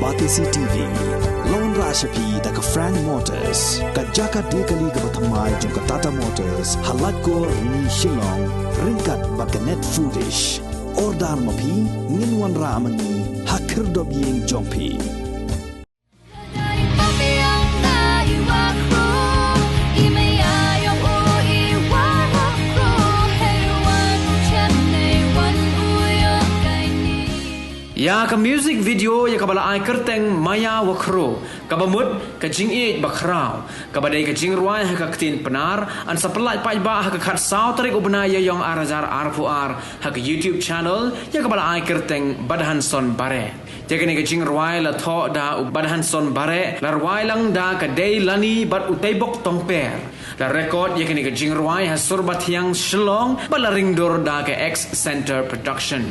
Batisi TV, Lone Rashapi da ka Frank Motors, ka Jaka Dekali ka Bathamai jong ka Tata Motors, Halatko ni Shillong, Ringkat Bakanet Foodish, Ordar Mapi, Ninwan Ramani, Hakir Dobyeng Jongpi. Ya ka music video ya ka bala ai kerteng maya wakro ka bamut ka jing e bakrau ka badai ka jing ruai ha ka tin penar an sapelai pai ba ha ka khat sau tarik ubna ya yong arazar arfuar ha ka YouTube channel ya ka bala ai kerteng badhan son bare ya ka ni ka jing ruai la tho da badhan son bare la ruai lang da ka dei lani bat utai bok tong per la record ya ka ni ka jing ruai ha surbat yang shlong bala ringdor da ka X Center Production.